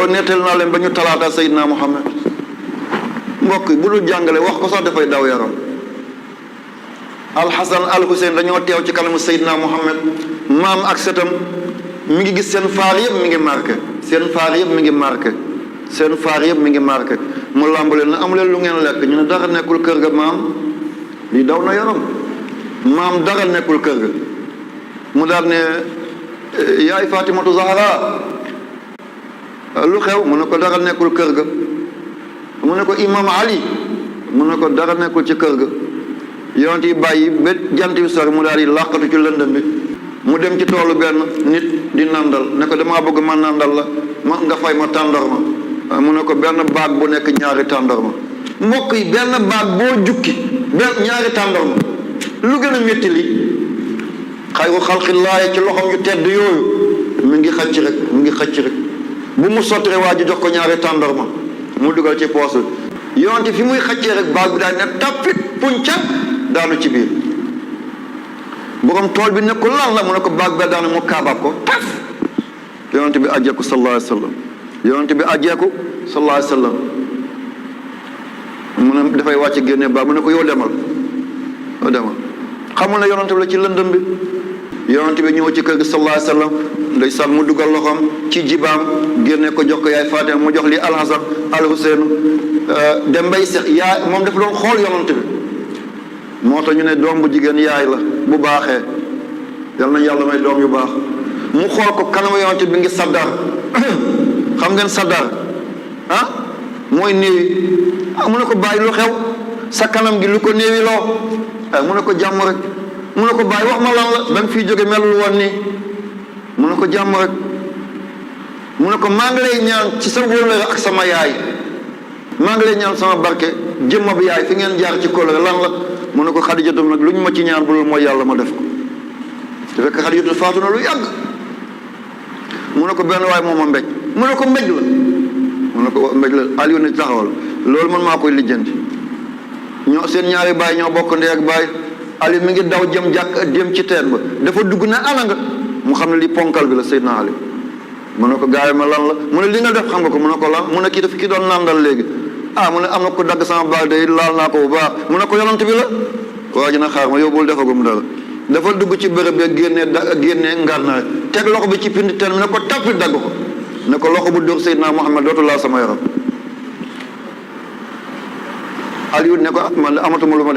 loolu nettali naa leen ba ñu talaata Seydina Muhammad mbokk yi bu dul jàngale wax ko sax dafay daw yaram. Alxasan al Huseyn dañoo teew ci kanamu Seydina Muhammad maam ak sëtam mi ngi gis seen faar yëpp mi ngi marqué seen faar yëpp mi ngi marqué seen faar yëpp mi ngi marqué mu làmb leen na amu leen lu ngeen lekk ñu ne dara nekkul kër ga maam lii daw na yaram maam dara nekkul kër ga mu daal ne yaay Fatimatu Zahra lu xew mu ne ko dara nekkul kër ga mu ne ko imam Ali mu ne ko dara nekkul ci kër ga yonent yi bàyyi ba jant bi sori mu daal di làqatu ci lëndëm bi mu dem ci toolu benn nit di nandal ne ko damaa bëgg ma nandal la ma nga fay ma tàndarma mu ne ko benn baag bu nekk ñaari tàndarma mbokk yi benn baag boo jukki benn ñaari tàndarma lu gën a métti li xayru xalqillaahi ci loxoom yu tedd yooyu mi ngi xëcc rek mi ngi xëcc rek bu mu sottire waa ji jox ko ñaari tàndarma mu dugal ci poos yonent fi muy xëccee rek baag bi daal ne tappit punca daanu ci biir borom tool bi ne ko lan la mu ne ko baag ba daanu mu kaabaab ko taf yonent bi ajjeeku sallallahu alayhi wa sallam yonent bi ajjeeku sallallahu alayhi wa sallam mu ne dafay wàcc génne baag mu ne ko yow demal xamul ne yonent bi la ci lëndëm bi yonent bi ñëw ci kër gi sallallahu alayhi wa sallam ndeysaan mu dugal loxoom ci jibaam génne ko jox ko yaay Fatima mu jox li alxasan al Huseyn dem bay sex yaay moom dafa doon xool yonent bi moo tax ñu ne doom bu jigéen yaay la bu baaxee yal nañ yàlla may doom yu baax mu xool ko kanamu yonent bi ngi saddar xam ngeen saddar mooy néewi mu ne ko bàyyi lu xew sa kanam gi lu ko néewi loo mu ne ko jàmm rek mu ne ko bàyyi wax ma lan la ba nga fiy jóge melul woon nii mu ne ko jàmm rek mu ne ko maa ngi lay ñaan ci sa wóllëre ak sama yaay maa ngi lay ñaan sama barke jëmma bi yaay fi ngeen jaar ci kóllëre lan la mu ne ko Xadijatum nag lu ñu ma ci ñaan bu loolu mooy yàlla ma def ko te fekk Xadijatu faatu na lu yàgg mu ne ko benn waay moom a mbéj mu ne ko mbéj la mu ne ko mbéj la Aliou ne taxawal loolu man maa koy lijjanti ñoo seen ñaari baay ñoo bokk ndey ak baay Ali mi ngi daw jëm jëm ci teen ba dafa dugg ne ana nga mu xam ne li ponkal bi la Seydina Ali mu ne ko gaay ma lan la mu ne li nga def xam nga ko mu ne ko lan mu ne kii daf ki doon nandal léegi mu ne am na ko dagg sama baag day laal naa ko bu baax mu ne ko yonent bi la waa ji na xaar ma yóbbul defagum dara dafa dugg ci bërëb bi génnee ngànnaay teg loxo bi ci pindi teen bi ne ko tappi dagg ko ne ko loxo bu dóor Seydina Muhammad dootu laa sama yaram Aliou ne ko man amatuma lu ma